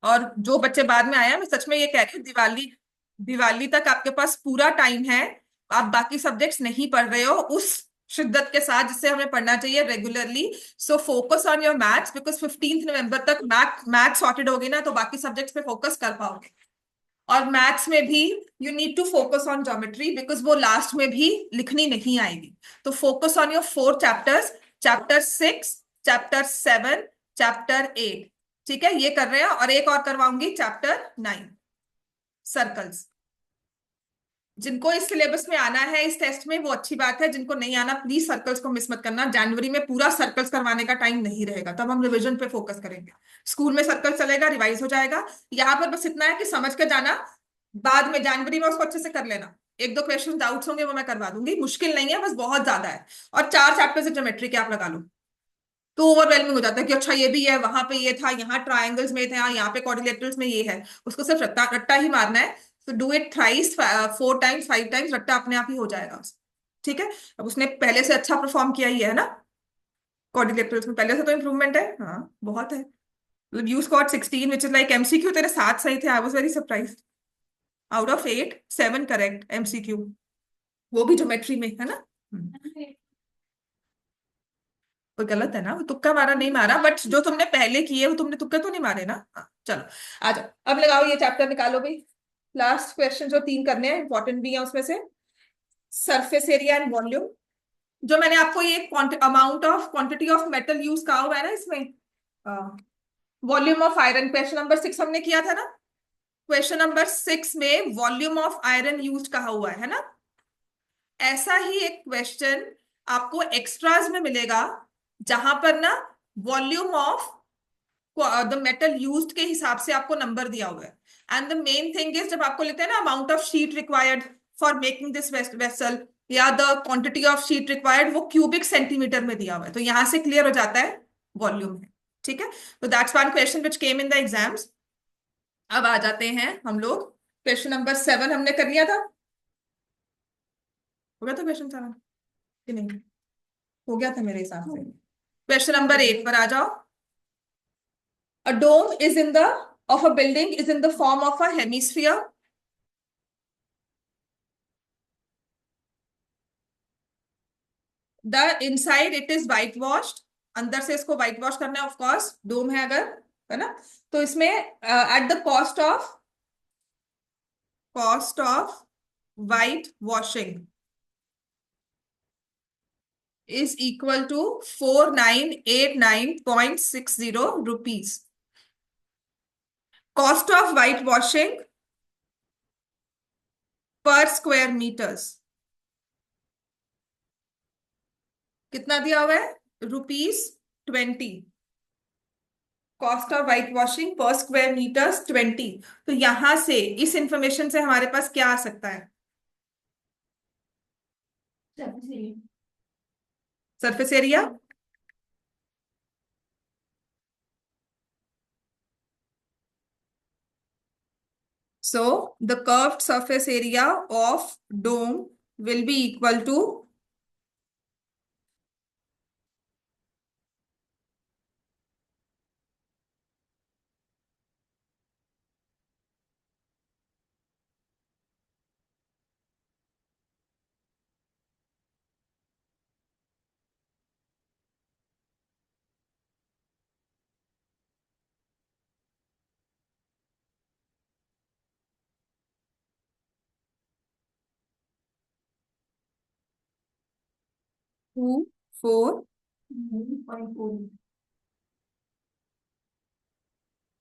और जो बच्चे बाद में आए हैं, मैं सच में ये कह रही हूँ, दिवाली दिवाली तक आपके पास पूरा टाइम है। आप बाकी सब्जेक्ट्स नहीं पढ़ रहे हो उस शिद्दत के साथ जिससे हमें पढ़ना चाहिए regularly. So focus on your maths, because 15 नवंबर तक मैथ सॉर्टेड होगी ना, तो बाकी सब्जेक्ट्स पे फोकस कर पाओगे। और मैथ्स में भी you need to focus on geometry, because वो लास्ट में भी लिखनी नहीं आएगी। तो focus on your 4 chapters, chapter 6, chapter 7, chapter 8। ठीक है, ये कर रहे हैं। और एक और करवाऊंगी, चैप्टर 9, सर्कल्स। जिनको इस सिलेबस में आना है इस टेस्ट में वो अच्छी बात है, जिनको नहीं आना प्लीज सर्कल्स को मिस मत करना। जनवरी में पूरा सर्कल्स करवाने का टाइम नहीं रहेगा, तब हम रिवीजन पे फोकस करेंगे। स्कूल में सर्कल चलेगा, रिवाइज हो जाएगा। यहाँ पर बस इतना है कि समझ के जाना, बाद में जनवरी में उसको अच्छे से कर लेना। एक दो क्वेश्चन डाउट्स होंगे वो मैं करवा दूंगी, मुश्किल नहीं है, बस बहुत ज्यादा है। और 4 चैप्टर से ज्योमेट्री के आप लगा लो, तो ओवरवेलमिंग हो जाता है कि अच्छा ये भी है, वहां पे ये था, यहाँ ट्रायंगल्स में थे, हाँ यहाँ पे क्वाड्रिलेटरल्स में ये है। उसको सिर्फ रट्टा रट्टा ही मारना है। तो do it thrice, 4 times, 5 times, रट्टा अपने आप ही हो जाएगा। ठीक है। अब उसने पहले से अच्छा परफॉर्म किया ही है ना, क्वाड्रिलेटरल्स में पहले से तो इम्प्रूवमेंट है, हाँ बहुत है। मतलब you scored 16 which is like MCQ, तेरे 7 सही थे, I was very surprise. Out of 8, 7 correct MCQ, वो भी ज्योमेट्री में है ना। तो गलत है ना, वो तुक्का मारा नहीं मारा, बट जो तुमने पहले किए वो तुमने तुक्के तो नहीं मारे ना। हाँ, चलो आ जाओ, अब लगाओ ये चैप्टर निकालो भाई। लास्ट क्वेश्चन जो 3 करने हैं, इंपॉर्टेंट भी है उसमें से। Surface area and volume. जो मैंने आपको ये amount of quantity of metal use कहा हुआ है ना इसमें, volume of iron, question number 6 हमने किया था ना। क्वेश्चन नंबर 6 में वॉल्यूम ऑफ आयरन यूज कहा हुआ है ना। ऐसा ही एक क्वेश्चन आपको एक्स्ट्राज में मिलेगा, जहां पर ना volume of the metal used के हिसाब से आपको नंबर दिया हुआ है। And the main thing is, जब आपको लिखते हैं ना amount of sheet required for making this vessel, या the quantity of sheet required, वो क्यूबिक सेंटीमीटर में दिया हुआ है, तो यहां से क्लियर हो जाता है वॉल्यूम है। ठीक है, तो that's one question which came in the exams. अब आ जाते हैं हम लोग, क्वेश्चन नंबर 7 हमने कर लिया था। हो गया था क्वेश्चन 7 कि नहीं? हो गया था मेरे हिसाब से। क्वेश्चन नंबर 8 पर आ जाओ। A dome is in the of a building is in the form of a hemisphere. The inside it is whitewashed. अंदर से इसको व्हाइट वॉश करना है, ऑफ कोर्स डोम है अगर, है ना। तो इसमें at the cost of white washing is equal to 4989.60 rupees. Cost of white washing per square meters कितना दिया हुआ है? ₹20। कॉस्ट ऑफ व्हाइट वॉशिंग पर स्क्वायर मीटर्स 20। तो यहां से इस इंफॉर्मेशन से हमारे पास क्या आ सकता है? Surface area. So the curved surface area of dome will be equal to, two four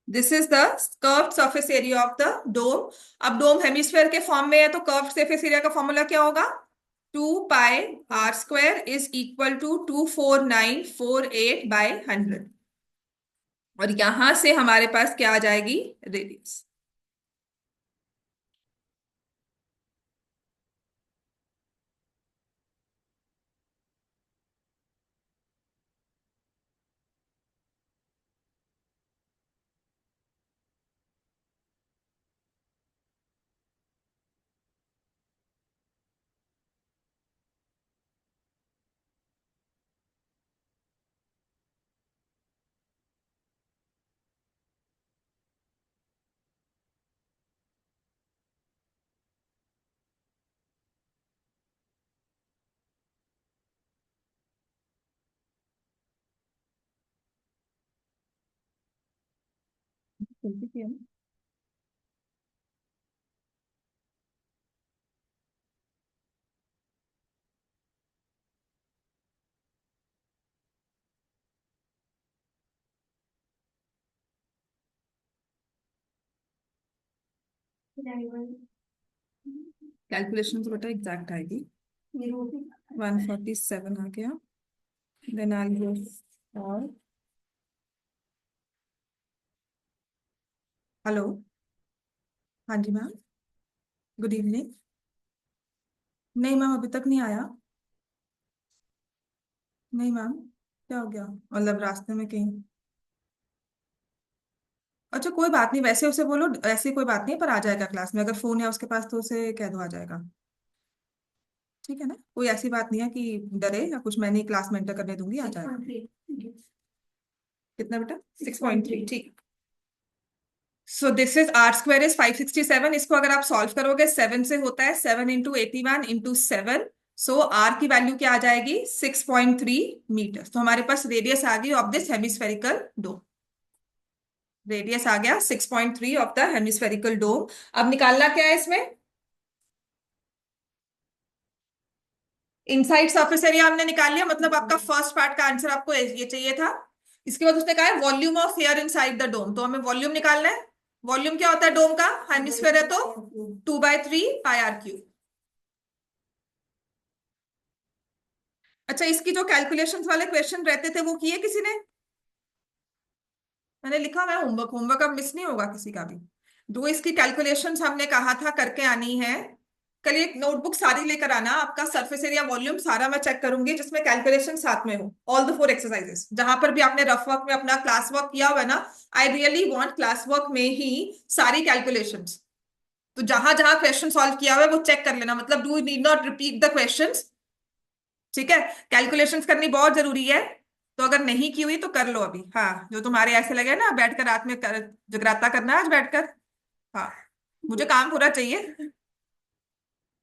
this is the curved surface area of the dome. अब डोम हेमिस्फेयर के फॉर्म में है, तो कर्व्ड सरफेस एरिया का फॉर्मूला क्या होगा? 2 पाई r² is equal to 24948/100। और यहां से हमारे पास क्या आ जाएगी? रेडियस। गलती की है ना। कैलकुलेशन तो बेटा एग्जैक्ट आएगी। 147 आ गया। देन आई गो और हेलो। हाँ जी मैम। Good evening. नहीं मैम अभी तक नहीं आया। नहीं मैम। क्या हो गया मतलब रास्ते में कहीं। अच्छा कोई बात नहीं, वैसे उसे बोलो ऐसी कोई बात नहीं, पर आ जाएगा क्लास में, अगर फोन है उसके पास तो उसे कह दो आ जाएगा। ठीक है ना, कोई ऐसी बात नहीं है कि डरे या कुछ, मैं नहीं क्लास में एंटर करने दूंगी, आ जाएगा। कितना बेटा? 6.3 ठीक। So this is r square is 567। इसको अगर आप सॉल्व करोगे 7 से होता है, 7 इंटू 81 इंटू 7। सो आर की वैल्यू क्या आ जाएगी? 6.3 मीटर। तो हमारे पास रेडियस आ गई of this hemispherical dome. Radius आ गया 6.3 ऑफ द हेमिस्फेरिकल डोम। अब निकालना क्या है इसमें? इनसाइड सरफेस एरिया हमने निकाल लिया, मतलब आपका फर्स्ट पार्ट का आंसर आपको ये चाहिए था। इसके बाद उसने कहा है volume of air inside the dome, तो हमें वॉल्यूम निकालना है। वॉल्यूम क्या होता है डोम का? हेमिस्फेयर है तो 2/3 πr क्यूब। अच्छा इसकी जो कैलकुलेशंस वाले क्वेश्चन रहते थे वो किए किसी ने? मैंने लिखा हुआ है होमवर्क, होमवर्क अब मिस नहीं होगा किसी का भी। दो इसकी कैलकुलेशंस हमने कहा था करके आनी है। कल एक नोटबुक सारी लेकर आना, आपका सरफेस एरिया वॉल्यूम सारा मैं चेक करूंगी जिसमें कैलकुलेशन साथ में हो, ऑल द 4 एक्सरसाइजेस। जहां पर भी आपने रफ वर्क में अपना क्लास वर्क किया हुआ है ना, I really want class work में ही सारी कैलकुलेशंस। तो जहां जहां क्वेश्चन सॉल्व किया हुआ है वो चेक कर लेना, मतलब do need not repeat the questions. ठीक है, कैलकुलेशंस करनी बहुत जरूरी है। तो अगर नहीं की हुई तो कर लो अभी, हाँ जो तुम्हारे ऐसे लगे ना बैठकर रात में जगराता करना है आज बैठकर। हाँ, मुझे काम पूरा चाहिए।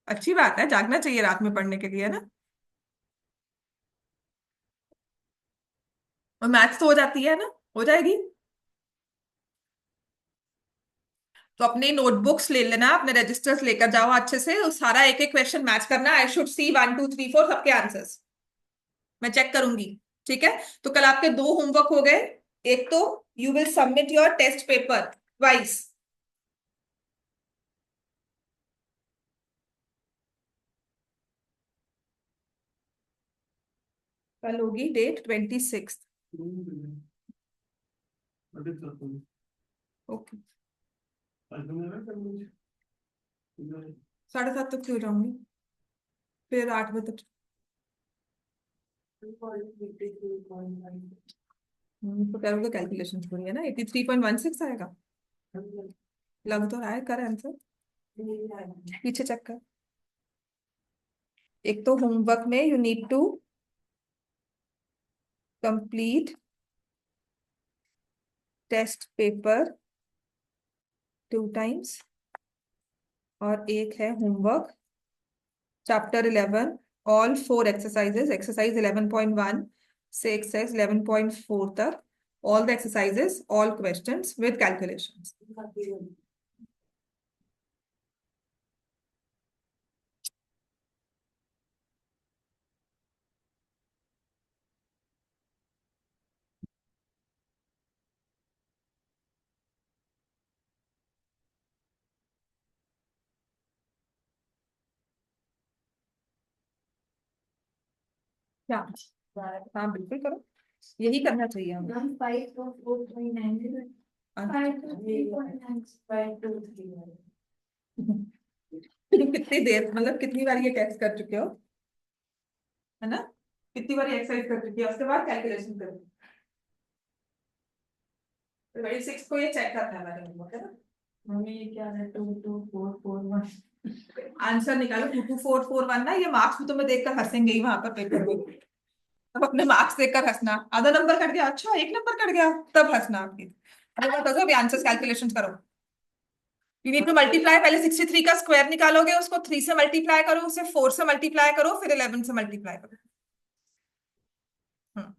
अच्छी बात है, जागना चाहिए रात में पढ़ने के लिए ना। और मैथ्स तो हो जाती है ना, हो जाएगी। तो अपनी नोटबुक्स ले लेना, अपने रजिस्टर्स लेकर जाओ अच्छे से, उस सारा एक एक क्वेश्चन मैच करना। आई शुड सी 1 2 3 4 सबके आंसर्स मैं चेक करूंगी। ठीक है, तो कल आपके दो होमवर्क हो गए। एक तो you will submit your test paper twice. कल होगी डेट 26। ओके, 7:30 तक क्यों जाऊंगी? फिर 8 बजे तक। तो करोगे कैलकुलेशन थोड़ी है ना, 83.16 आएगा। लग तो रहा है, कर आंसर पीछे चेक कर। एक तो होमवर्क में you need to complete test paper 2 times, और एक है homework chapter 11 all 4 exercises, exercise 11.1 से एक्सरसाइज 11.4 तक, all the exercises all questions with calculations. क्या? हाँ बिल्कुल करो, यही करना चाहिए हमें। कितनी देर मतलब कितनी बार ये टेस्ट कर चुके हो, है ना? कितनी बार एक्सरसाइज कर चुकी है, उसके बाद कैलकुलेशन करो। तो भाई 6 को ये चेक करना है मैंने होमवर्क, है ना? मम्मी ये क्या है? 22441 आंसर निकालो। 22441 ना, ये मार्क्स भी तुम्हें देखकर हंसेंगे ही वहां पर पेपर में। अब अपने मार्क्स देखकर हंसना, आधा नंबर कट गया, अच्छा 1 नंबर कट गया, तब हंसना आपकी। अरे बताओ अभी आंसर्स कैलकुलेशन करो। यू नीड टू मल्टीप्लाई, पहले 63 का स्क्वायर निकालोगे, उसको 3 से मल्टीप्लाई करो, उसे 4 से मल्टीप्लाई करो, फिर 11 से मल्टीप्लाई करो। हम्म।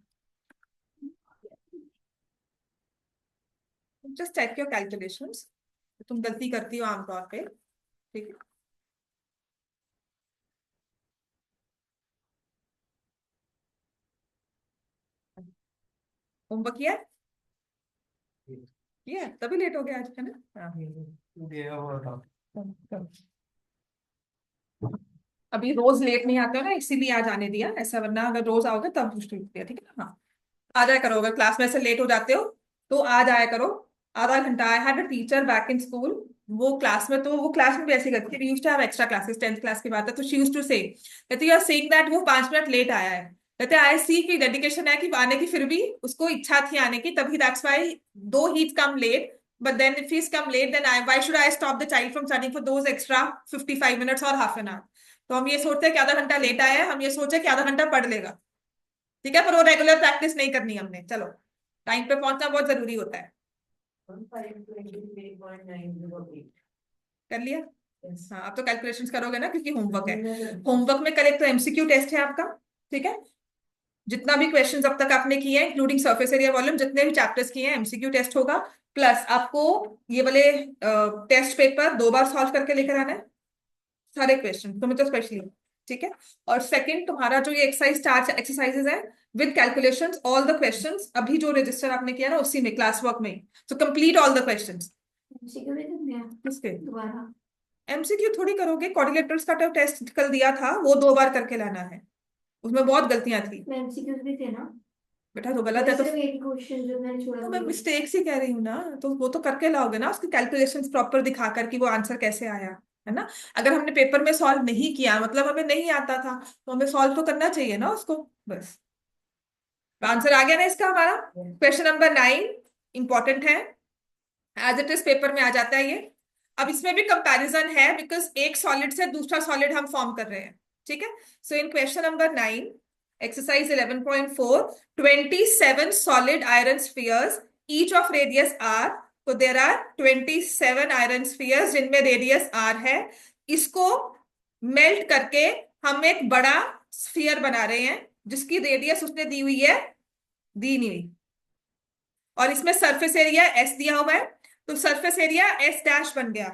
जस्ट चेक योर कैलकुलेशंस, तुम गलती करती हो आमतौर पे, ठीक है। होमवर्क किया है? किया है? तभी लेट हो गया आज, है ना? हाँ। गया हुआ था। अभी रोज लेट नहीं आते हो ना, इसीलिए आज आने दिया ऐसा, वरना अगर रोज आओगे तब मुश्किल होती है, ठीक है ना? हाँ, आ जाया करो, अगर क्लास में से लेट हो जाते हो तो आ जाया करो। आधा घंटा, I had a teacher back in school, वो क्लास में भी ऐसे करती है, used to have extra classes, 10th class की बात है, तो शी यूज्ड टू से, कहती यू आर सेइंग दैट वो 5 मिनट लेट आया है, कहते आई सी की डेडिकेशन है कि आने की, फिर भी उसको इच्छा थी आने की, तभी that's why though he come late, but then if he come late then I why should I stop the child from studying for those extra 55 minutes और हाफ एन आवर। तो हम ये सोचते हैं कि आधा घंटा लेट आया है, हम ये सोचे कि आधा घंटा पढ़ लेगा, ठीक है, पर वो रेगुलर प्रैक्टिस नहीं करनी हमने। चलो, टाइम पे पहुंचना बहुत जरूरी होता है। कर लिया? हाँ, अब तो कैलकुलेशंस करोगे ना, क्योंकि होमवर्क है। होमवर्क में कल एक तो एमसीक्यू टेस्ट है आपका, ठीक है, जितना भी क्वेश्चंस अब तक आपने किए हैं इंक्लूडिंग सरफेस एरिया वॉल्यूम, जितने भी चैप्टर्स किए हैं एमसीक्यू टेस्ट होगा, प्लस आपको ये वाले टेस्ट पेपर 2 बार सॉल्व करके लेकर आना है, सारे क्वेश्चन तुम्हें तो स्पेशली, ठीक है। और सेकंड, तुम्हारा जो ये एक्सरसाइज 4 एक्सरसाइजेज है with calculations, all the questions अभी जो रजिस्टर आपने किया ना उसी में, क्लास वर्क में, तो कंप्लीट ऑल द क्वेश्चंस। किसके? दोबारा एमसीक्यू थोड़ी करोगे, कोऑर्डिनेटर्स का तो टेस्ट कल दिया था, वो 2 बार करके लाना है, उसमें बहुत गलतियां थी एमसीक्यूज भी थे ना बेटा, तो गलत है तो, सिर्फ एक क्वेश्चन जो मैंने छोड़ा तो मैं था। मिस्टेक्स ही कह रही हूँ ना, तो वो तो करके लाओगे ना, उसकी कैलकुलेशंस प्रॉपर दिखा कर कि वो आंसर कैसे आया, है ना? अगर हमने पेपर में सॉल्व नहीं किया मतलब हमें नहीं आता था, तो हमें सॉल्व तो करना चाहिए ना उसको, बस। आंसर आ गया ना इसका हमारा। क्वेश्चन नंबर 9 इंपॉर्टेंट है, एज इट इज पेपर में आ जाता है ये। अब इसमें भी कंपैरिजन है, बिकॉज एक सॉलिड से दूसरा सॉलिड हम फॉर्म कर रहे हैं, ठीक है। सो इन question number 9 exercise 11.4, 27 solid iron spheres each of radius r, तो देर आर 27 आयरन स्फीयर्स जिनमें रेडियस r है, इसको मेल्ट करके हम एक बड़ा स्फीयर बना रहे हैं जिसकी रेडियस उसने दी हुई है, दी नहीं हुई, और इसमें सरफेस एरिया एस दिया हुआ है, तो सरफेस एरिया एस डैश बन गया,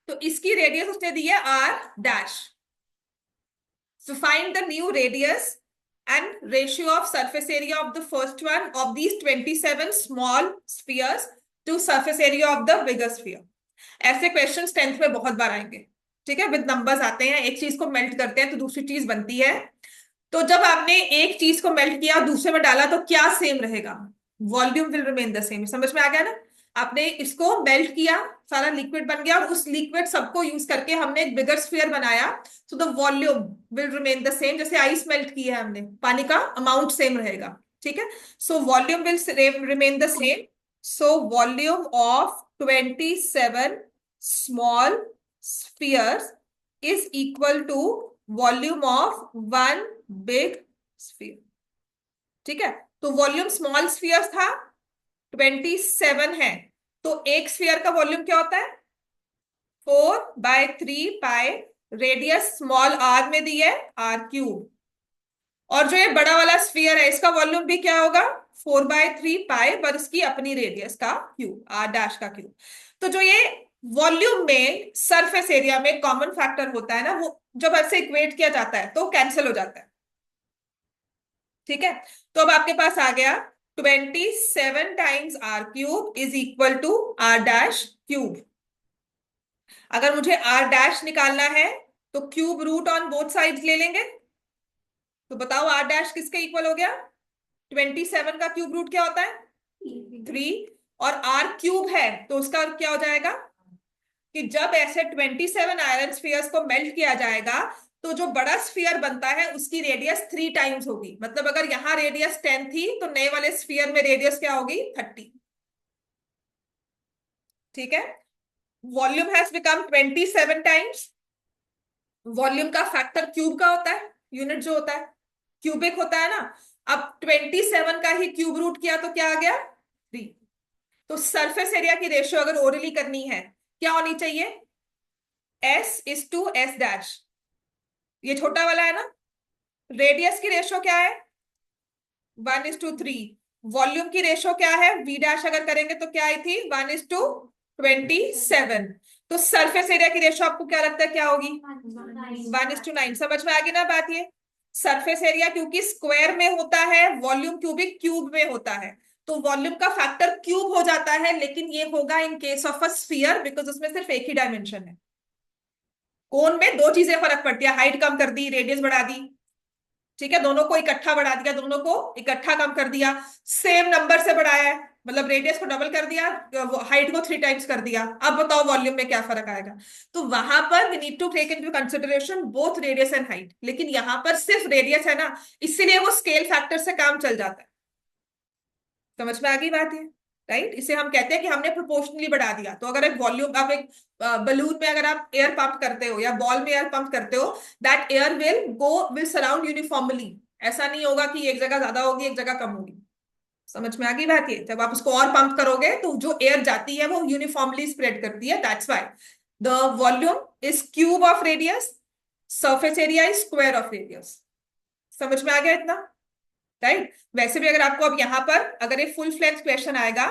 तो इसकी रेडियस उसने दी है r dash. So find the new radius and ratio of surface area of the first one of these 27 small spheres to surface area of the bigger sphere. ऐसे questions 10th में बहुत बार आएंगे, ठीक है, विद नंबर्स आते हैं, एक चीज को मेल्ट करते हैं तो दूसरी चीज बनती है, तो जब आपने एक चीज को मेल्ट किया दूसरे में डाला तो क्या सेम रहेगा? Volume will remain the same, समझ में आ गया ना? आपने इसको मेल्ट किया, सारा लिक्विड बन गया, और उस लिक्विड सबको यूज करके हमने एक बिगर स्फीयर बनाया, so the volume will remain the same, जैसे आइस मेल्ट की है हमने, पानी का अमाउंट सेम रहेगा, ठीक है। So volume will remain the same, so volume of 27 small spheres is equal to volume of 1 big sphere, ठीक है। तो वॉल्यूम स्मॉल स्फीयर था 27 है, तो एक स्फीयर का वॉल्यूम क्या होता है? 4/3 पाई, रेडियस स्मॉल आर में दी है आर क्यूब, और जो ये बड़ा वाला स्फीयर है इसका वॉल्यूम भी क्या होगा? 4/3 पाई, पर इसकी अपनी रेडियस का क्यूब, आर डैश का क्यूब। तो जो ये वॉल्यूम में सरफेस एरिया में कॉमन फैक्टर होता है ना, वो जब ऐसे इक्वेट किया जाता है तो कैंसिल हो जाता है, ठीक है। तो अब आपके पास आ गया 27 times r cube is equal to r dash cube. अगर मुझे आर डैश निकालना है तो cube root on both sides ले लेंगे, तो बताओ आर डैश किसके इक्वल हो गया? 27 का क्यूब रूट क्या होता है? 3, और आर क्यूब है तो उसका क्या हो जाएगा कि जब ऐसे 27 आयरन स्फीयर्स को मेल्ट किया जाएगा तो जो बड़ा स्फीयर बनता है उसकी रेडियस 3 टाइम्स होगी, मतलब अगर यहां रेडियस 10 थी तो नए वाले स्फीयर में रेडियस क्या होगी? 30, ठीक है। Volume has become 27 times, volume का फैक्टर क्यूब का होता है, यूनिट जो होता है क्यूबिक होता है ना। अब 27 का ही क्यूब रूट किया तो क्या आ गया? 3। तो सरफेस एरिया की रेशियो अगर ओरली करनी है क्या होनी चाहिए? S/S डैश, ये छोटा वाला है ना, रेडियस की रेशियो क्या है? 1:3, वॉल्यूम की रेशो क्या है, वी डैश अगर करेंगे तो क्या आई थी, 1:27। तो सरफेस एरिया की रेशो आपको क्या लगता है क्या होगी, 1:9। समझ में आ गई ना बात ये। सरफेस एरिया क्योंकि स्क्वायर में होता है, वॉल्यूम क्यूबिक क्यूब में होता है, तो वॉल्यूम का फैक्टर क्यूब हो जाता है, लेकिन ये होगा in case of a sphere, because उसमें सिर्फ एक ही डायमेंशन है। कोन में दो चीजें फर्क पड़ती है, हाइट कम कर दी, रेडियस बढ़ा दी, ठीक है, दोनों को इकट्ठा बढ़ा दिया, दोनों को इकट्ठा कम कर दिया, सेम नंबर से बढ़ाया है, मतलब रेडियस को डबल कर दिया, हाइट को 3 टाइम्स कर दिया। अब बताओ वॉल्यूम में क्या फर्क आएगा। तो वहां पर we need to take into consideration both radius and height, लेकिन यहां पर सिर्फ रेडियस है ना, इसीलिए वो स्केल फैक्टर से काम चल जाता है। समझ में आ गई बात है, राइट। इसे हम कहते हैं कि हमने प्रोपोर्शनली बढ़ा दिया। तो अगर एक वॉल्यूम, आप एक बलून में अगर आप एयर पंप करते हो या बॉल में एयर पंप करते हो, that air will surround uniformly. ऐसा नहीं होगा कि एक जगह ज्यादा होगी एक जगह कम होगी। समझ में आ गई बात ये। जब आप उसको और पंप करोगे तो जो एयर जाती है वो यूनिफॉर्मली स्प्रेड करती है, that's why the volume is cube of radius, surface area is square of radius. समझ में आ गया इतना, राइट। वैसे भी अगर आपको अब यहां पर अगर एक फुल फ्लेज क्वेश्चन आएगा,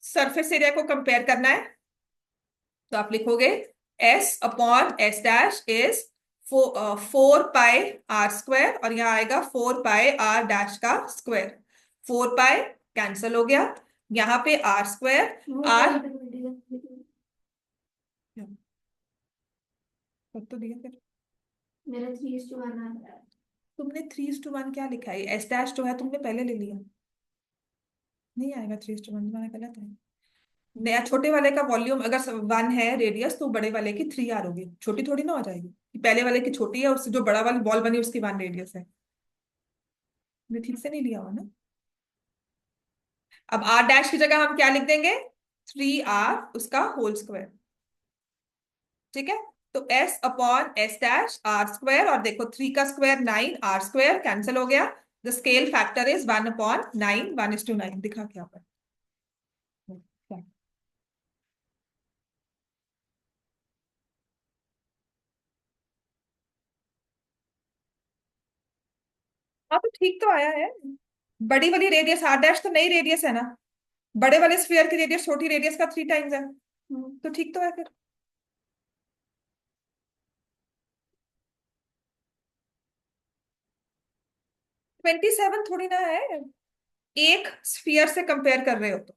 सरफेस एरिया को कंपेयर करना है, तो आप लिखोगे S/S इज 4πr², और यहां आएगा 4πr' का स्क्वायर। 4π कैंसल हो गया, यहाँ पे r², r तो दिया फिर, मेरा 3:1 आ रहा है। तुमने 3:1 क्या लिखा है, S डैश जो है तुमने पहले ले लिया, नहीं आएगा 3:1, तुम्हारा गलत है। नया छोटे वाले का वॉल्यूम अगर 1 है रेडियस, तो बड़े वाले की 3R होगी, छोटी थोड़ी ना हो जाएगी कि पहले वाले की छोटी है, उससे जो बड़ा वाली बॉल बनी उसकी 1 रेडियस है। मैं ठीक से नहीं लिया हुआ ना। अब R डैश की जगह हम क्या लिख देंगे, 3R उसका होल स्क्वायर, ठीक है। तो S/S' r², और देखो 3 का स्क्वायर 9, r² कैंसिल हो गया, द स्केल फैक्टर इज 1/9, 1:9 दिखा क्या पर। हाँ तो ठीक तो आया है। बड़ी वाली रेडियस R डैश तो नई रेडियस है ना, बड़े वाले स्फीयर की रेडियस छोटी रेडियस का 3 टाइम्स है, तो ठीक तो है फिर। 27 थोड़ी ना है, एक स्फीयर से कंपेयर कर रहे हो तो।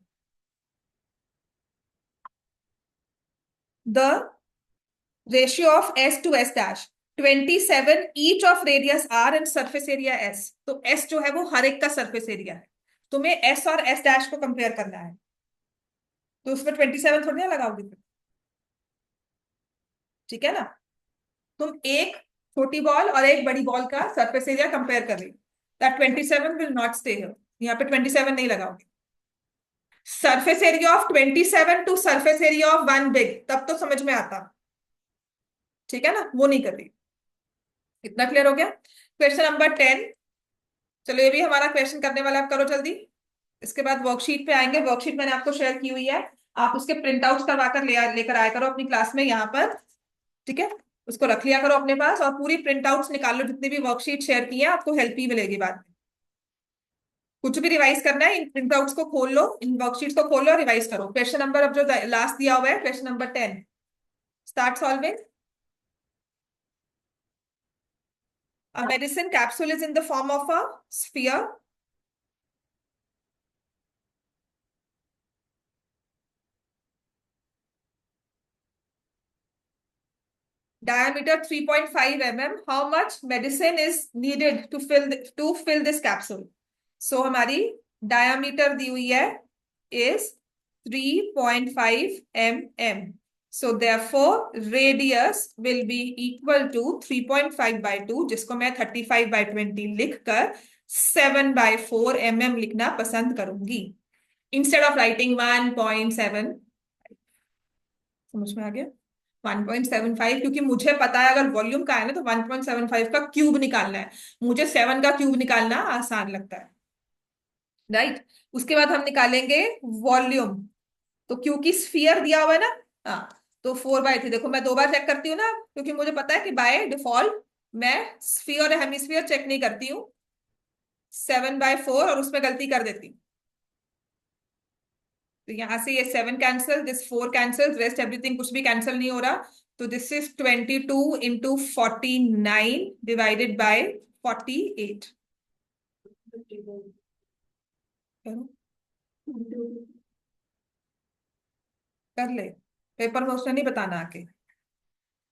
The ratio of S to S', 27 each of radius R and surface area S। तो S जो है वो हर एक का सरफेस एरिया है, तुम्हें S और S' को कंपेयर करना है, तो उसमें 27 थोड़ी ना लगाओगे फिर, ठीक है ना। तुम एक छोटी बॉल और एक बड़ी बॉल का सरफेस एरिया कंपेयर कर रही हो, that 27 will not stay here, यहाँ पे 27 नहीं लगाओगे। Surface area of 27 to surface area of 1 big, तब तो समझ में आता, ठीक है ना, वो नहीं कर रही। इतना क्लियर हो गया। क्वेश्चन नंबर 10, चलो ये भी हमारा क्वेश्चन करने वाला, आप करो जल्दी। इसके बाद वर्कशीट पे आएंगे, वर्कशीट मैंने आपको शेयर की हुई है, आप उसके प्रिंट आउट करवा कर लेकर आया करो अपनी क्लास में यहाँ पर, ठीक है। उसको रख लिया करो अपने पास, और पूरी प्रिंट आउट निकाल लो, जितनी भी वर्कशीट शेयर की है, आपको हेल्प ही मिलेगी बाद में। कुछ भी रिवाइज करना है, इन प्रिंट आउट्स को खोल लो, इन वर्कशीट्स को खोल लो और रिवाइज करो। क्वेश्चन नंबर अब जो लास्ट दिया हुआ है, question number 10, start solving. A medicine capsule is in the form of a sphere. Diameter 3.5 mm. How much medicine is needed to fill this capsule? So हमारी diameter दी हुई है is 3.5 mm. So therefore radius will be equal to 3.5/2, जिसको मैं 35/20 लिखकर 7/4 mm लिखना पसंद करूंगी, instead of writing 1.7। समझ में आ गया, 1.75, क्योंकि मुझे पता है अगर वॉल्यूम का है ना तो 1.75 का क्यूब निकालना है, मुझे 7 का क्यूब निकालना आसान लगता है, राइट। उसके बाद हम निकालेंगे वॉल्यूम, तो क्योंकि स्फीयर दिया हुआ है ना, हाँ, तो 4/3, देखो मैं 2 बार चेक करती हूँ ना, क्योंकि मुझे पता है कि बाय डिफॉल्ट मैं स्फीयर और हेमिस्फीयर चेक नहीं करती हूँ, 7/4 और उसमें गलती कर देती हूँ, तो यहाँ से ये 7 cancel, this 4 cancel, rest everything कुछ भी कैंसिल नहीं हो रहा। तो this is 22 into 49 divided by 48। कर ले, पेपर में उसने नहीं बताना आके।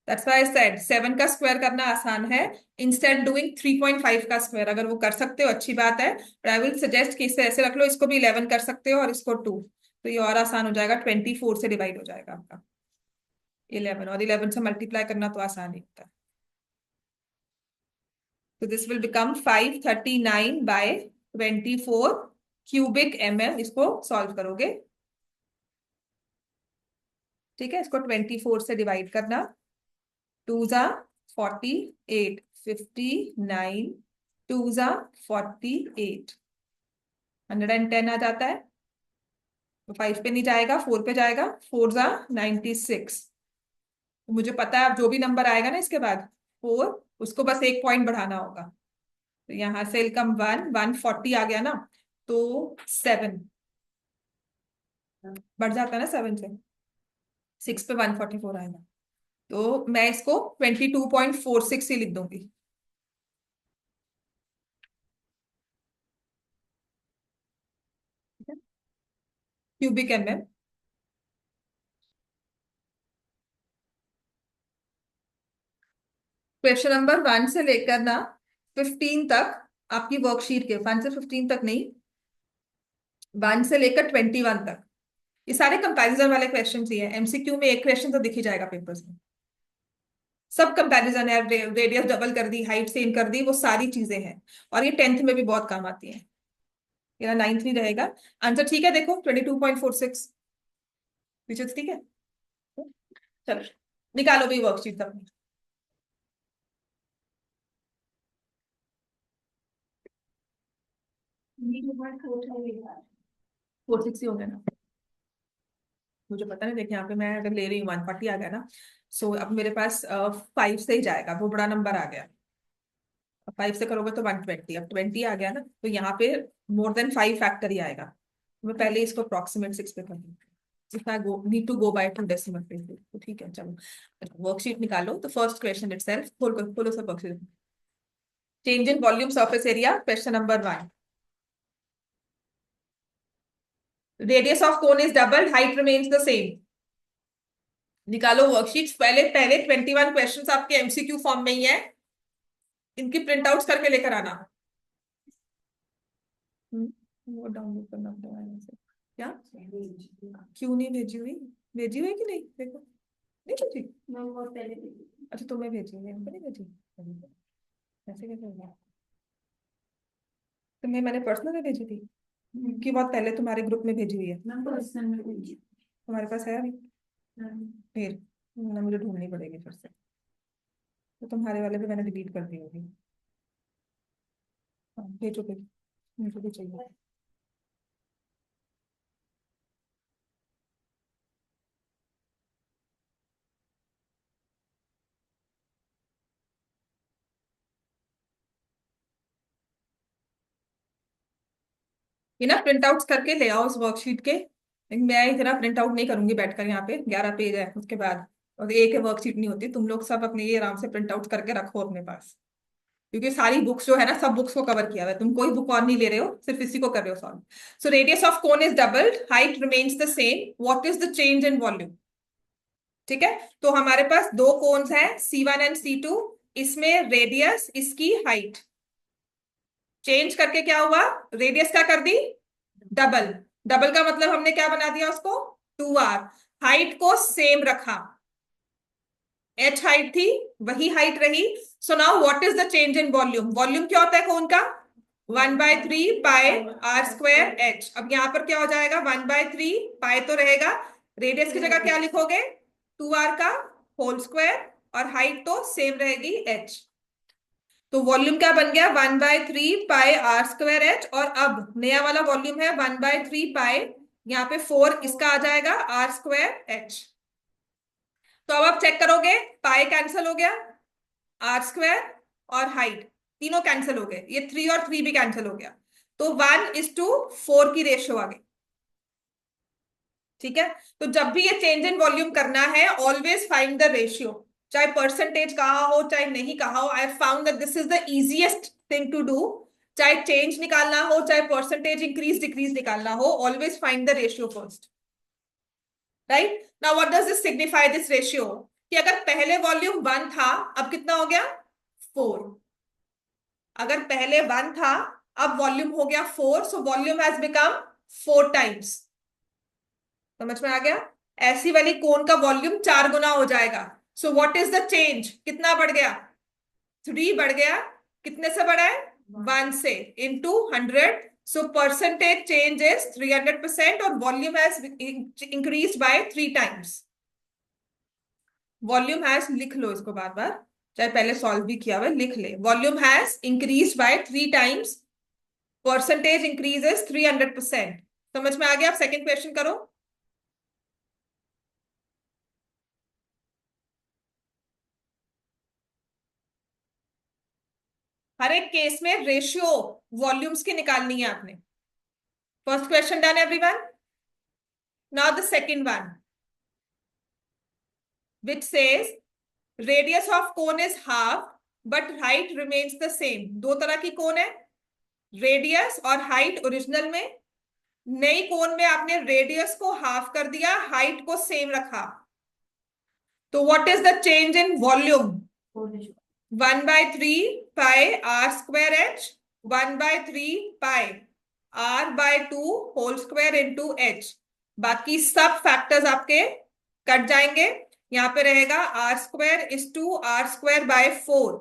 दैट्स व्हाई आई सेड 7 का स्क्वायर करना आसान है, इंस्टेड डूइंग 3.5 का स्क्वायर। अगर वो कर सकते हो अच्छी बात है, बट आई विल सजेस्ट कि इसे ऐसे रख लो, इसको भी 11 कर सकते हो और इसको 2, तो ये और आसान हो जाएगा। 24 से डिवाइड हो जाएगा आपका 11, और 11 से मल्टीप्लाई करना तो आसान ही होता है। तो this will become 539 by 24 cubic mm। इसको सॉल्व करोगे, ठीक है। इसको 24 से डिवाइड करना, 2 जा 48, 59, 2 जा 48, 110 आ जाता है। तो 5 पे नहीं जाएगा, 4 पे जाएगा, 4 जा 96। तो मुझे पता है अब जो भी नंबर आएगा ना इसके बाद 4, उसको बस एक पॉइंट बढ़ाना होगा। तो यहाँ से इनकम 140 आ गया ना, तो 7 बढ़ जाता है ना 7 से, 6 पे 144 आएगा। तो मैं इसको 22.46 ही लिख दूंगी। Cubic mm। क्वेश्चन नंबर 1 से लेकर ना 15 तक, आपकी वर्कशीट के 1 से 15 तक नहीं, 1 से लेकर 21 तक, ये सारे कंपैरिजन वाले क्वेश्चन ही है। एमसीक्यू में एक क्वेश्चन तो दिख ही जाएगा पेपर्स में, सब कंपैरिजन है। रेडियस डबल कर दी, हाइट सेम कर दी, वो सारी चीजें हैं, और ये 10th में भी बहुत काम आती है। ये 9th नहीं रहेगा। आंसर ठीक है, देखो 22.46, विच इज ठीक है। चलो निकालो भाई वर्कशीट अपनी। ये तो बहुत खोट है यार। 46 ही हो गया ना, मुझे पता नहीं। देखिए यहाँ पे मैं अगर ले रही हूँ 140 आ गया ना, सो अब मेरे पास 5 से ही जाएगा, वो बड़ा नंबर आ गया। 5 से करोगे तो 120, अब 20 आ गया ना, तो यहाँ पे मोर देन 5 फैक्टर ही आएगा। मैं पहले इसको अप्रोक्सीमेट 6 पे कर दूँ, if I go need to go by two decimal place, तो ठीक है। चलो वर्कशीट निकालो। तो फर्स्ट क्वेश्चन इटसेल्फ, खोलो सब worksheet. Change in volume surface area, question number 1। Radius of cone is doubled, height remains the same. निकालो worksheets. पहले पहले 21 क्वेश्चंस आपके एमसीक्यू फॉर्म में ही है, इनकी प्रिंट आउट करके लेकर आना। वो डाउनलोड करना पड़ेगा यहाँ से। क्या क्यों नहीं भेजी हुई? भेजी हुई कि नहीं, देखो नहीं भेजी। मैं बहुत पहले देखी। अच्छा तुम्हें भेजी है, हमको नहीं भेजी। ऐसे कैसे होगा? तुम्हें मैंने पर्सनल में भेजी थी कि बहुत पहले तुम्हारे ग्रुप में भेजी हुई है? मैं पर्सनल में भेजी। तुम्हारे पास है अभी? हाँ। फिर ना मुझे ढूंढनी पड़ेगी फिर से। तो तुम्हारे वाले भी मैंने डिलीट कर दी होगी। हाँ, भेजो भेजो, मुझे भी चाहिए। ये ना प्रिंट आउट करके ले आओ उस वर्कशीट के, लेकिन मैं इतना प्रिंट आउट नहीं करूंगी बैठकर। यहाँ पे 11 पेज है उसके बाद, और एक वर्कशीट नहीं होती। तुम लोग सब अपने ये आराम से प्रिंट आउट करके रखो अपने पास, क्योंकि सारी बुक्स जो है ना, सब बुक्स को कवर किया हुआ है। तुम कोई बुक और नहीं ले रहे हो, सिर्फ इसी को कर रहे हो solve. So radius of cone is doubled, height remains the same, what is the change in volume. ठीक है, तो हमारे पास दो कोन्स हैं C1 एंड C2, इसमें रेडियस, इसकी हाइट चेंज करके क्या हुआ, रेडियस क्या कर दी, डबल। डबल का मतलब हमने क्या बना दिया उसको, 2r। हाइट को सेम रखा, h हाइट थी वही हाइट रही। So now what is the change in volume. Volume क्या होता है कोन का, 1/3 पाई r स्क्वायर h। अब यहां पर क्या हो जाएगा, 1/3 पाई तो रहेगा, रेडियस की जगह क्या लिखोगे, 2r का होल स्क्वायर, और हाइट तो सेम रहेगी h। तो वॉल्यूम क्या बन गया, 1/3 पाई r स्क्वायर h। और अब नया वाला वॉल्यूम है 1/3 पाई, यहाँ पे 4 इसका आ जाएगा r स्क्वायर h। तो अब आप चेक करोगे, पाई कैंसिल हो गया, आर स्क्वायर और हाइट तीनों कैंसिल हो गए, ये 3 और 3 भी कैंसिल हो गया। तो 1:4 की रेशियो आ गई। ठीक है। तो जब भी ये चेंज इन वॉल्यूम करना है, ऑलवेज फाइंड द रेशियो, चाहे परसेंटेज कहा हो चाहे नहीं कहा हो। I found that this is the easiest thing to do. चाहे चेंज निकालना हो, चाहे परसेंटेज इंक्रीज डिक्रीज निकालना हो, always find the ratio first. Right now what does this signify, this ratio, कि अगर पहले वॉल्यूम 1 था, अब कितना हो गया 4। अगर पहले 1 था, अब वॉल्यूम हो गया 4, so volume has become 4 times. समझ में आ गया? ऐसी वाली कोन का वॉल्यूम 4 गुना हो जाएगा। So what is the change, कितना बढ़ गया 3 बढ़ गया। कितने से बढ़ा है 1 से, into 100। So percentage change is 300% और volume has increase by 3 times. Volume has, लिख लो इसको बार बार, चाहे पहले सॉल्व भी किया हुआ, लिख ले। Volume has increase by 3 times, percentage increases 300%। समझ में आ गया? आप सेकंड क्वेश्चन करो। हर एक केस में रेशियो वॉल्यूम्स की निकालनी है आपने। First question done everyone. Now the second one which says radius of cone is half but height remains the same। दो तरह की कोन है, रेडियस और हाइट। ओरिजिनल में, नई कोन में आपने रेडियस को हाफ कर दिया, हाइट को सेम रखा। तो what is the change in volume? 1/3 pi r square h, 1/3 pi r/2 whole square into h. बाकी सब फैक्टर्स आपके कट जाएंगे। यहां पे रहेगा r square is to r square by 4।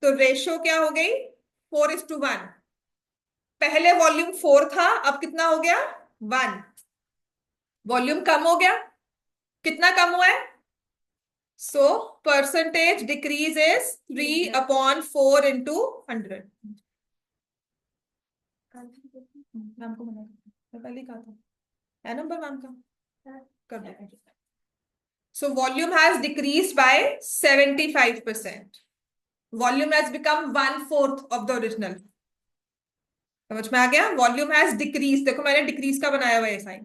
तो रेशियो क्या हो गई 4:1। पहले वॉल्यूम 4 था, अब कितना हो गया 1। वॉल्यूम कम हो गया, कितना कम हुआ है? So percentage decrease is 3/4 into 100। नाम को मना मैं पहले ही कहा था, है नंबर 1 का कर दो। So volume has decreased by 75%. Volume has become 1/4 of the original। समझ में आ गया? वॉल्यूम हैज डिक्रीज, देखो मैंने डिक्रीज का बनाया हुआ है साइन।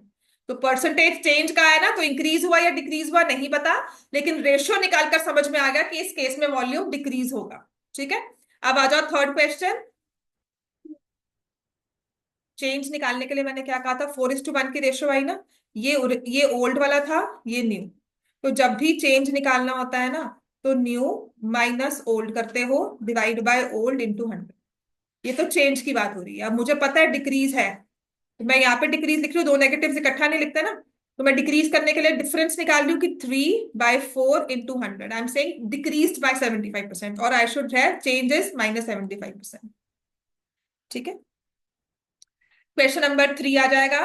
तो परसेंटेज चेंज का है ना, तो इंक्रीज हुआ या डिक्रीज हुआ नहीं पता, लेकिन रेशियो निकालकर समझ में आ गया कि इस केस में वॉल्यूम डिक्रीज होगा। ठीक है, अब आ जाओ थर्ड क्वेश्चन। चेंज निकालने के लिए मैंने क्या कहा था, 4:1 की रेशियो आई ना। ये ओल्ड वाला था, ये न्यू। तो जब भी चेंज निकालना होता है ना, तो न्यू माइनस ओल्ड करते हो, डिवाइड बाय ओल्ड इंटू 100। ये तो चेंज की बात हो रही है। अब मुझे पता है डिक्रीज है, तो मैं यहाँ पे डिक्रीज लिख रही हूँ, दो नेगेटिव इकट्ठा नहीं लिखते ना। तो मैं डिक्रीज करने के लिए डिफरेंस निकाल रही हूँ कि 3/4 into 100। I am saying decrease by 75%, और आई शुड है चेंजेस -75%। ठीक है, क्वेश्चन नंबर 3 आ जाएगा।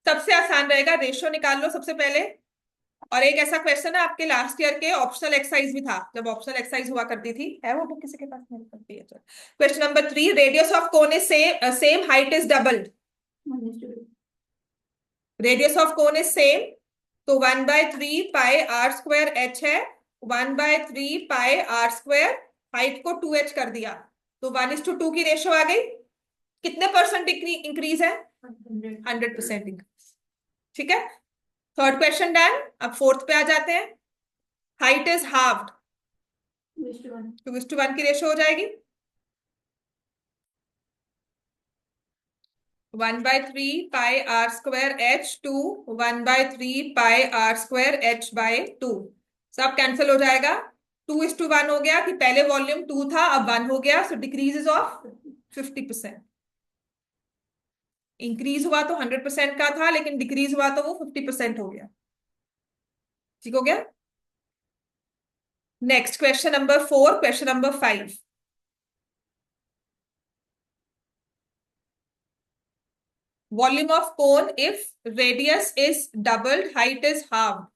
सबसे आसान रहेगा, रेशियो निकाल लो सबसे पहले। और एक ऐसा क्वेश्चन है आपके लास्ट ईयर के ऑप्शनल एक्सरसाइज भी था, जब ऑप्शनल एक्सरसाइज हुआ करती थी, है वो बुक किसी के पास? नहीं करती है। Question number 3, radius of cone is same height is doubled. Radius of cone is same, तो 1/3 पाई आर स्क्वायर एच है, 1/3 पाई आर स्क्वायर, हाइट को 2h कर दिया, तो 1:2 की रेशियो आ गई। कितने परसेंट इंक्रीज है? 100% इंक्रीज। ठीक है, थर्ड क्वेश्चन डन। अब फोर्थ पे आ जाते हैं। हाइट इज हाफ्ड, 2:1 की रेशियो हो जाएगी। 1/3 pi r square h to 1/3 pi r square h by 2, सब कैंसिल हो जाएगा। 2:1 हो गया कि पहले वॉल्यूम 2 था, अब 1 हो गया, सो डिक्रीज ऑफ 50%। इंक्रीज हुआ तो 100% का था, लेकिन डिक्रीज हुआ तो वो 50% हो गया। ठीक हो गया। Next question number 4, question number 5। Volume of cone if radius is doubled, height is halved।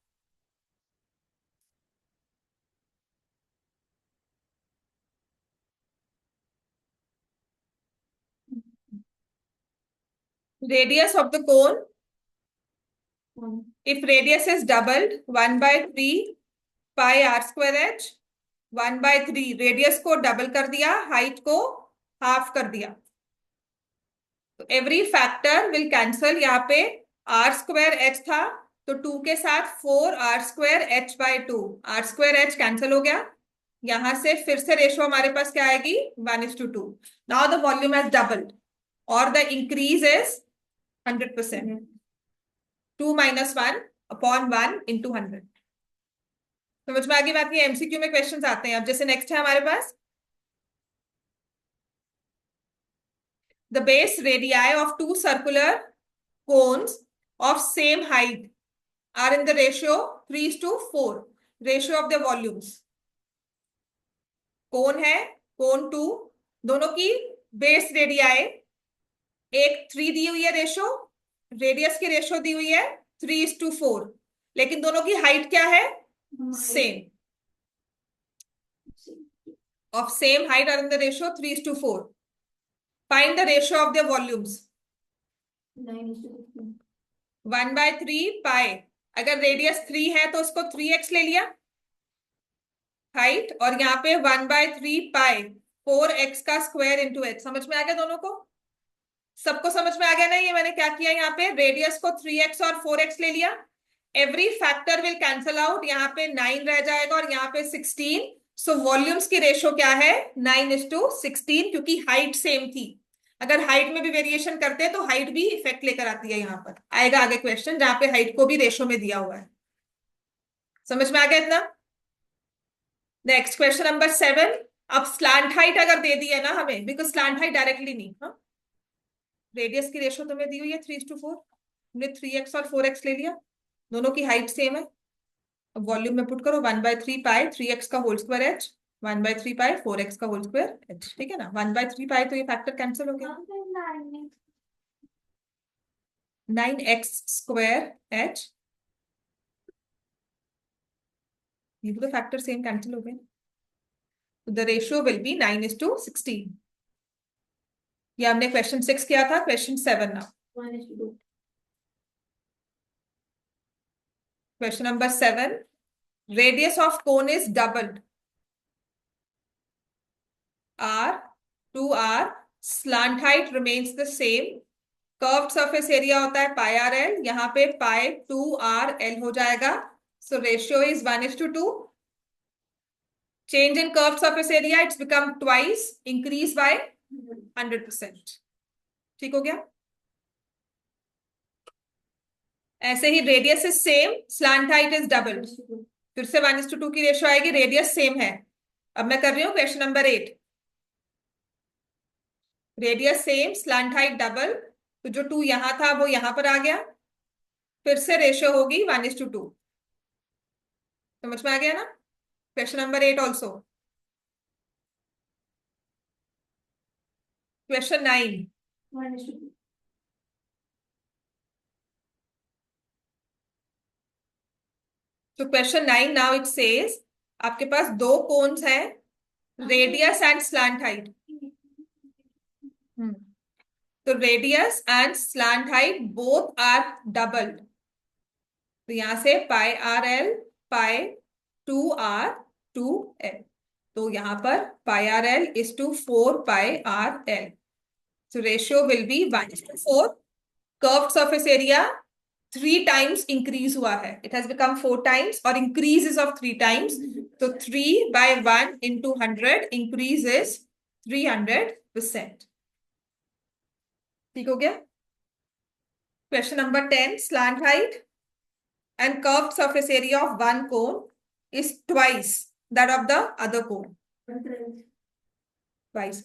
Radius of the cone, if radius is doubled, 1/3 pi r square h, 1/3 radius को डबल कर दिया, हाइट को हाफ कर दिया, तो every factor will cancel. यहाँ पे are square H था, तो 2 के साथ 4r²h/2, r²h कैंसिल हो गया। यहां से फिर से रेशो हमारे पास क्या आएगी, 1:2। Now the volume has doubled और द इंक्रीज इज 100%। 2 - 1/1 × 100। समझ में आ गई बात? ये एमसीक्यू में क्वेश्चंस आते हैं। अब जैसे नेक्स्ट है हमारे पास, the base radii of 2 circular cones of same height are in the ratio 3:4, ratio of the volumes. Cone है, कोन 2, दोनों की बेस रेडियाई, एक 3 दी हुई है रेशो, रेडियस की रेशो दी हुई है 3:4, लेकिन दोनों की हाइट क्या है, same, of same height are in the ratio 3:4। Find the ratio of the volumes. 9:16. 1/3 pi, अगर रेडियस 3 है तो उसको 3x ले लिया हाइट, और यहाँ पे 1/3 पाई 4x का स्क्वायर इंटू h। समझ में आ गया दोनों को? सबको समझ में आ गया ना? ये मैंने क्या किया, यहाँ पे रेडियस को 3x और 4x ले लिया। Every factor will cancel out, यहाँ पे 9 रह जाएगा और यहाँ पे 16। सो वॉल्यूम्स की रेशो क्या है, 9:16, क्योंकि हाइट सेम थी। अगर हाइट में भी वेरिएशन करते हैं तो हाइट भी इफेक्ट लेकर आती है। यहाँ पर आएगा आगे क्वेश्चन जहां पे हाइट को भी रेशो में दिया हुआ है। समझ में आ गया इतना? Next question number 7। अब स्लांट हाइट अगर दे दी है ना हमें, बिकॉज स्लांट हाइट डायरेक्टली नहीं, हाँ, रेडियस की रेशो तुम्हें दी हुई है 3:4, हमने 3x और 4x ले लिया, दोनों की हाइट सेम है। अब वॉल्यूम में पुट करो, 1/3 पाई 3x का होल स्क्वायर h, 1/3 पाई 4x का होल स्क्वायर h। ठीक है ना? 1/3 पाई तो ये फैक्टर कैंसिल हो गया, 9x² h, ये भी तो फैक्टर सेम कैंसिल हो गए। The ratio will B 9:16। ये हमने क्वेश्चन 6 किया था। क्वेश्चन 7 ना, 1:2. Question number 7, radius of cone is doubled, r 2r, slant height remains the same, curved surface area होता है पाई आर एल, यहाँ पे पाई 2r/l हो जाएगा। So ratio is 1:2। Change in curved surface area, it's become twice, increase by 100%। ठीक हो गया? ऐसे ही radius is same, slant height is double, फिर से 1:2 की रेशियो आएगी, रेडियस सेम है। अब मैं कर रही हूँ question number 8। Radius same, slant height double, तो जो 2 यहां था वो यहां पर आ गया, फिर से रेशियो होगी 1:2। समझ में आ गया ना? Question number 8 also. क्वेश्चन 9, 1:2. तो क्वेश्चन 9 नाउ इट सेज, आपके पास दो कोन्स हैं, रेडियस एंड स्लांट हाइट। तो radius and slant height both are doubled, तो यहां से पाई आर एल पाई 2r/2l, तो यहां पर pi r l is to 4 pi r l. So ratio will be 1:4। Curved surface area 3 times increase हुआ है, it has become 4 times, और increase is of 3 times, तो 3/1 × 100, इंक्रीज इज 300%। ठीक हो गया? Question number 10, slant height and curved surface area of one cone is twice that of the other cone. Twice.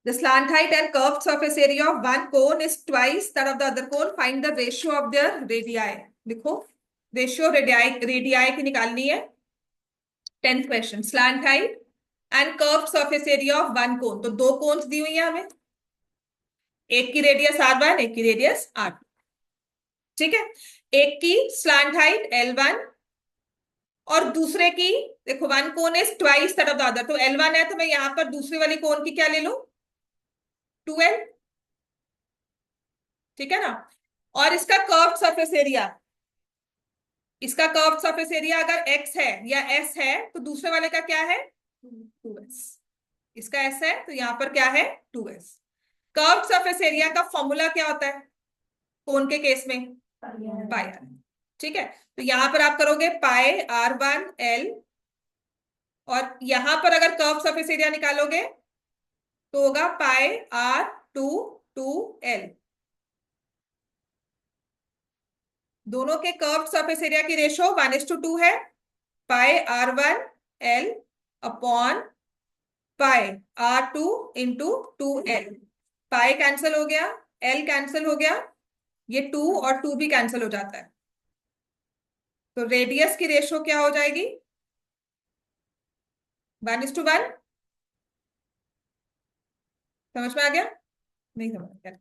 The slant height and curved surface area of one cone is twice that of the other cone. Find the ratio of their radii. लिखो, ratio radii की निकालनी है। 10th question, slant height and curved surface area of one कोन, तो दो cons दी हुई है हमें, एक की रेडियस r1, एक की रेडियस r2। ठीक है? एक की स्लांट हाइट l1 और दूसरे की, देखो one cone is twice that of the other, तो l1 है तो मैं यहां पर दूसरी वाली कोन की क्या ले लूं, 2l। ठीक है ना? और इसका कर्व्ड सरफेस एरिया इसका कर्व्ड सरफेस एरिया अगर x है या s है तो दूसरे वाले का क्या है 2s। इसका s है तो यहाँ पर क्या है 2s। कर्व्ड सरफेस एरिया का फॉर्मूला क्या होता है कोन के केस में पाई आर। ठीक है, तो यहां पर आप करोगे पाई r1 l, और यहां पर अगर कर्व सरफेस एरिया निकालोगे तो होगा पाई r2 2l। दोनों के कर्व सरफेस एरिया की रेशो 1:2 है। पाई r1 l upon pi r2 × 2l। Pi cancel हो गया, l कैंसिल हो गया, ये 2 और 2 भी कैंसिल हो जाता है, तो रेडियस की रेशो क्या हो जाएगी 1:1। समझ में आ गया? नहीं समझ में आया?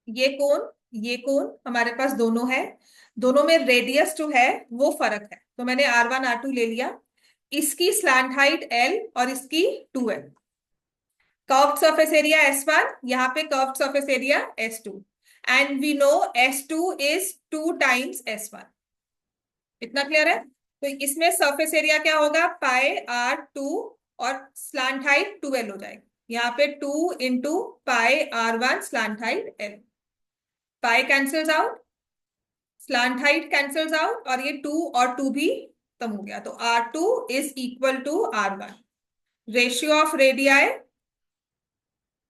ये कोण हमारे पास दोनों है, दोनों में रेडियस जो है वो फर्क है, तो मैंने r1 r2 ले लिया। इसकी स्लैंट हाइट l और इसकी 2l। Curved surface area S1, यहाँ पे curved surface area S2, and we know S2 is 2 times S1। इतना क्लियर है? तो इसमें सरफेस एरिया क्या होगा पाई r2 और स्लैंट हाइट 2l हो जाएगी। यहाँ पे 2 into pi r1 slant height l। Pi cancels out, slant height cancels out, और ये 2 और 2 भी खत्म हो गया, तो r2 is equal to r1। Ratio of radii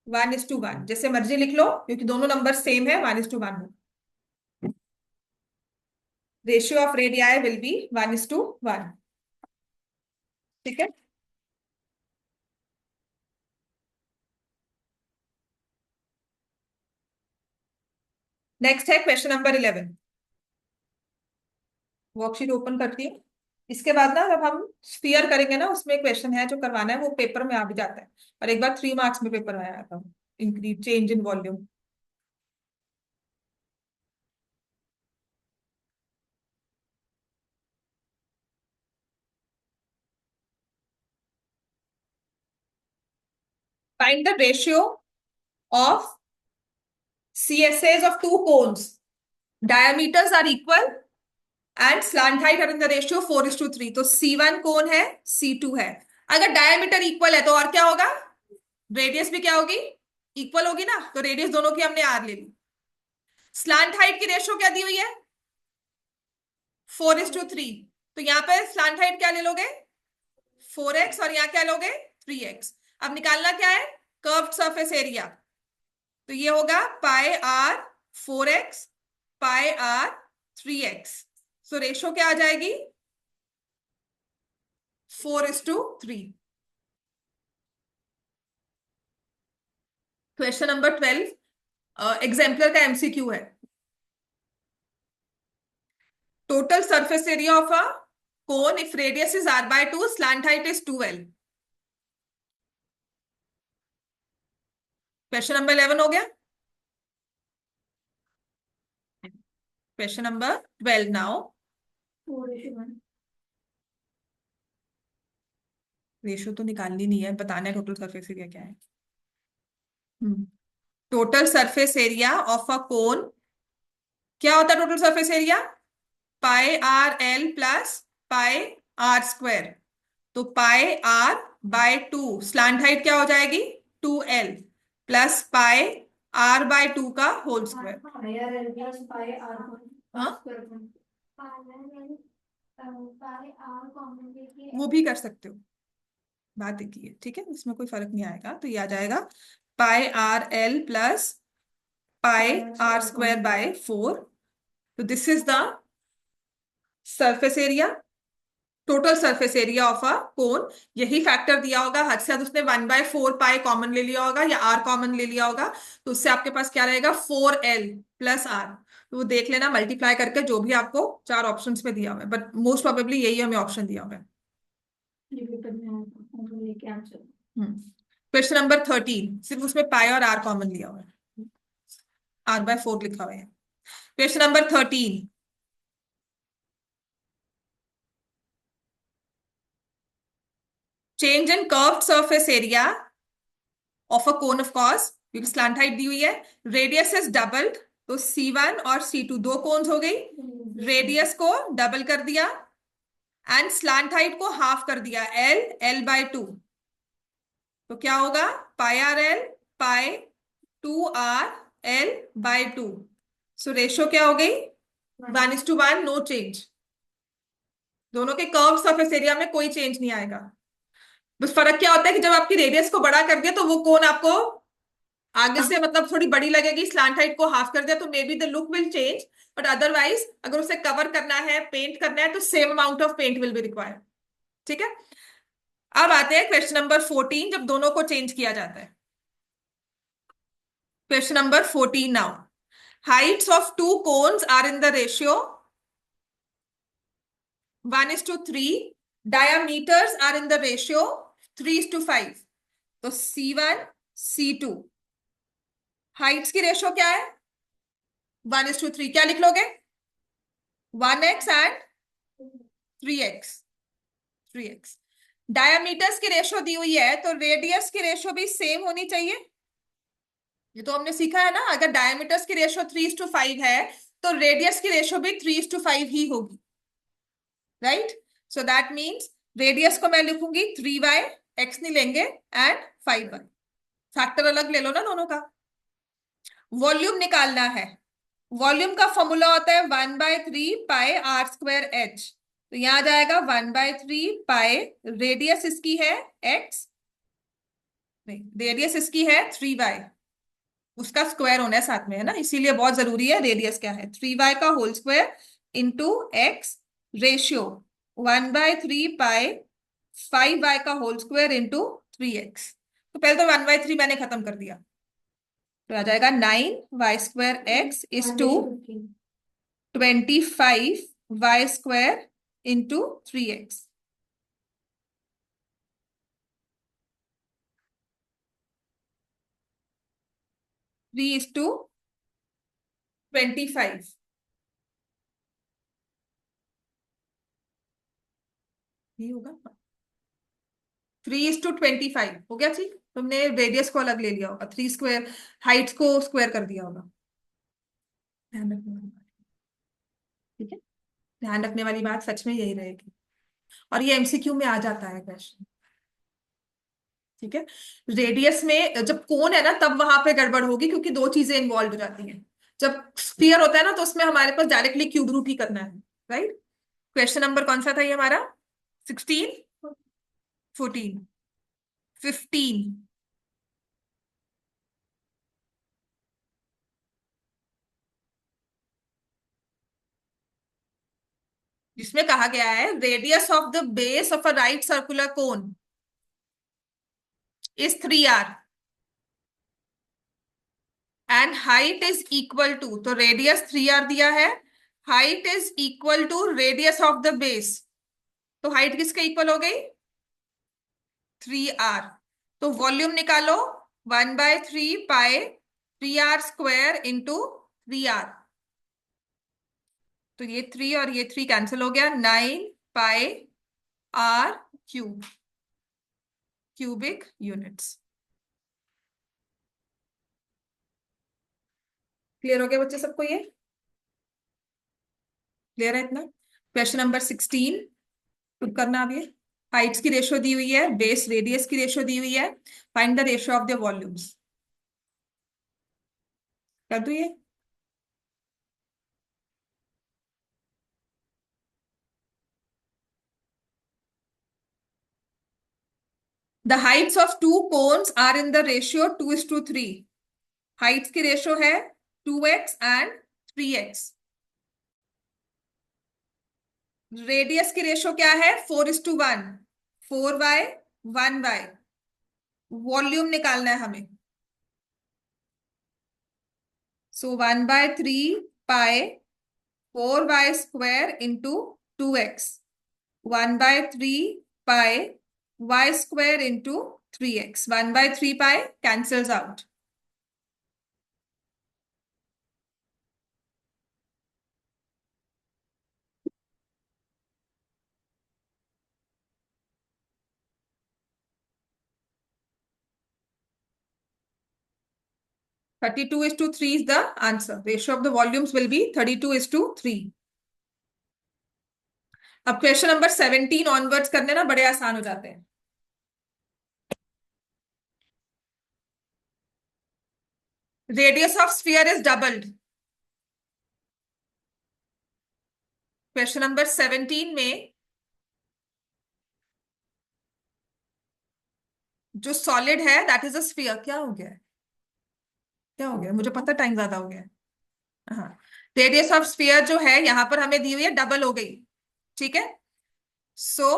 1:1, जैसे मर्जी लिख लो क्योंकि दोनों नंबर सेम है, 1:1 हो। Ratio of radii will be 1:1। ठीक है, नेक्स्ट है क्वेश्चन नंबर 11। वर्कशीट ओपन करती हूँ। इसके बाद ना जब हम स्फीयर करेंगे ना उसमें क्वेश्चन है जो करवाना है, वो पेपर में आ भी जाता है, और एक बार 3 मार्क्स में पेपर में आया था, increase change in volume. Find the ratio of CSAs of two cones. Diameters are equal and slant height are in the ratio 4:3। तो C1 कोन है, C2 है। अगर डायमीटर इक्वल है तो और क्या होगा, रेडियस भी क्या होगी इक्वल होगी ना, तो रेडियस दोनों की हमने R ले ली। स्लांट हाइट की रेशियो क्या दी हुई है 4:3, तो यहाँ पे स्लांट हाइट क्या ले लोगे 4x, और यहाँ क्या लोगे 3x। अब निकालना क्या है कर्व्ड सरफेस एरिया, तो ये होगा पाई r 4x पाई r 3x। सो रेशो क्या आ जाएगी 4:3। क्वेश्चन नंबर 12 एग्जाम्पलर का MCQ है। Total surface area of a cone if radius is r/2, slant height is 2l। Question number 11 हो गया। Question number 12 now. 4:1। रेशो तो निकालनी नहीं है, बताना है टोटल सरफेस एरिया क्या है। Total surface area of a cone क्या होता है total surface area pi r/l plus pi r²। तो पाई r/2, स्लैंट हाइट क्या हो जाएगी 2l प्लस पाई r/2 का whole square. Pi r l plus pi r हाँ, स्क्वायर। पाई आर कॉमन लेके वो भी कर सकते हो, बात एक ही है। ठीक है, इसमें कोई फर्क नहीं आएगा, तो ये आ जाएगा पाई r/l प्लस पाई r²/4। तो this is the surface area, total surface area of a cone. यही फैक्टर दिया होगा, हद से हद उसने 1/4 पाई कॉमन ले लिया होगा या r कॉमन ले लिया होगा, तो उससे आपके पास क्या रहेगा 4l प्लस r। तो वो देख लेना मल्टीप्लाई करके, जो भी आपको 4 ऑप्शंस में दिया हुआ है, बट मोस्ट प्रोबेबली यही हमें ऑप्शन दिया हुआ है। लेके आंसर। क्वेश्चन नंबर 13, सिर्फ उसमें पाई और r कॉमन लिया हुआ है, r/4 लिखा हुआ है। Question number 13, change in curved surface area of a cone of cos, क्योंकि स्लैंट हाइट दी हुई है, रेडियस इज डबल्ड, तो C1 और C2 दो कोन्स हो गई, रेडियस को डबल कर दिया एंड स्लैंट हाइट को हाफ कर दिया, L/2, तो क्या होगा, पाई आर एल पाई 2R/L/2। सो रेशियो क्या हो गई, 1:1, नो चेंज। दोनों के कर्व सरफेस एरिया में कोई चेंज नहीं आएगा। बस फर्क क्या होता है कि जब आपकी रेडियस को बड़ा कर दिया तो वो कोन आपको आगे से मतलब थोड़ी बड़ी लगेगी, स्लैंट हाइट को हाफ कर दिया तो maybe the look will change, but otherwise अगर उसे कवर करना है, पेंट करना है, तो same amount of paint will be required. ठीक है, अब आते हैं क्वेश्चन नंबर 14, जब दोनों को चेंज किया जाता है। Question number 14 now, heights of two cones are in the ratio 1:3, diameters are in the ratio 3:5, तो C1 C2, हाइट्स की रेशियो क्या है, 1:3, क्या लिख लोगे, 1x and 3x, 3x। Diameters की रेशियो दी हुई है तो रेडियस की रेशियो भी सेम होनी चाहिए, ये तो हमने सीखा है ना, अगर डायमीटर्स की रेशियो 3:5 है तो रेडियस की रेशियो भी 3:5 ही होगी, right. So that means radius को मैं लिखूंगी 3y, x नहीं लेंगे, एंड 5y, फैक्टर अलग ले लो ना दोनों का। वॉल्यूम निकालना है, वॉल्यूम का फॉर्मूला होता है 1/3 पाई r²h, तो यहां जाएगा 1/3 पाई, रेडियस इसकी है x, नहीं रेडियस इसकी है 3y, उसका स्क्वायर होना है साथ में, है ना, इसीलिए बहुत जरूरी है रेडियस क्या है, 3y का whole square into x, ratio 1/3 pi 5y का होल स्क्वायर इंटू 3x। तो पहले तो 1/3 मैंने खत्म कर दिया, तो आ जाएगा 9y² is to 25y² into 3x। 3:25, ये होगा 3:25 हो गया। ठीक, तुमने रेडियस को अलग ले लिया होगा, 3 स्क्वायर, हाइट्स को स्क्वायर कर दिया होगा, ध्यान रखने वाली बात। ठीक है, ध्यान रखने वाली बात सच में यही रहेगी, और ये MCQ में आ जाता है क्वेश्चन। ठीक है, रेडियस में जब कोन है ना तब वहां पे गड़बड़ होगी, क्योंकि दो चीजें इन्वॉल्व हो जाती हैं। जब स्फीयर होता है ना तो उसमें हमारे पास डायरेक्टली क्यूब रूट ही करना है, राइट। क्वेश्चन नंबर कौन सा था ये हमारा, 16, 14, 15, जिसमें कहा गया है radius of the base of a right circular cone is 3r and height is equal to, तो रेडियस 3r दिया है, height is equal to radius of the base, तो हाइट किसके इक्वल हो गई, 3r। तो वॉल्यूम निकालो, 1/3 पाई 3r² इंटू 3r, तो ये 3 और ये 3 कैंसिल हो गया, 9 पाई r³ क्यूबिक यूनिट्स। क्लियर हो गया बच्चे सबको, ये क्लियर है इतना। क्वेश्चन नंबर 16 खुद करना अब, ये हाइट्स की रेशियो दी हुई है, बेस रेडियस की रेशियो दी हुई है, find the ratio of the volumes. कर दो ये, the heights of two cones are in the ratio 2:3, heights की रेशियो है 2x एंड 3x, रेडियस की रेशियो क्या है 4:1, 4y 1y, वॉल्यूम निकालना है हमें, सो 1/3 पाई 4y² into 2x, 1/3 pi y² into 3x, 1/3 pi cancels out, 32:3 is the answer. Ratio of the volumes will be 32:3. अब question number 17 onwards करने ना बड़े आसान हो जाते हैं. Radius of sphere is doubled. Question number 17 में जो सॉलिड है दैट इज अ स्फीयर. क्या हो गया है, क्या हो गया, मुझे पता टाइम ज्यादा हो गया है. हाँ, रेडियस ऑफ स्फीयर जो है यहां पर हमें दी हुई है, डबल हो गई. ठीक है. सो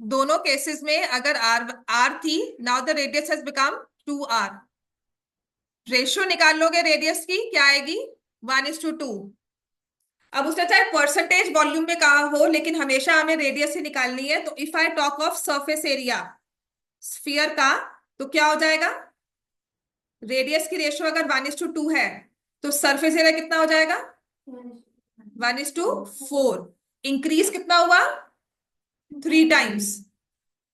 दोनों केसेस में अगर आर आर थी, now the radius has become 2r. Ratio निकाल लोगे रेडियस की, क्या आएगी? 1:2. अब उसने चाहे परसेंटेज वॉल्यूम में कहा हो, लेकिन हमेशा हमें रेडियस ही निकालनी है. तो if I talk of surface area sphere का, तो क्या हो जाएगा? रेडियस की रेशियो अगर 1:2 है तो सरफेस एरिया कितना हो जाएगा? 1:4. इंक्रीज कितना हुआ? 3 times.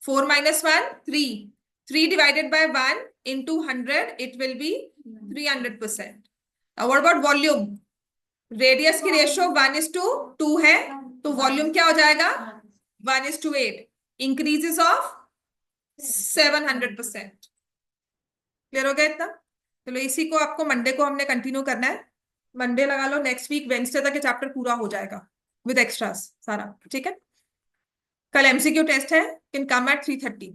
4 - 1 3. 3 divided by 1 into 100 it will be 300%. Now what about volume? Radius की रेशियो 1:2 है, तो वॉल्यूम क्या हो जाएगा? 1:8. Increases of 700%. क्लियर हो गया इतना? चलो इसी को आपको मंडे को हमने कंटिन्यू करना है. मंडे लगा लो, नेक्स्ट वीक वेंसडे तक ये चैप्टर पूरा हो जाएगा विद एक्स्ट्रास सारा. ठीक है. कल एमसीक्यू टेस्ट है, कैन कम एट 3:30.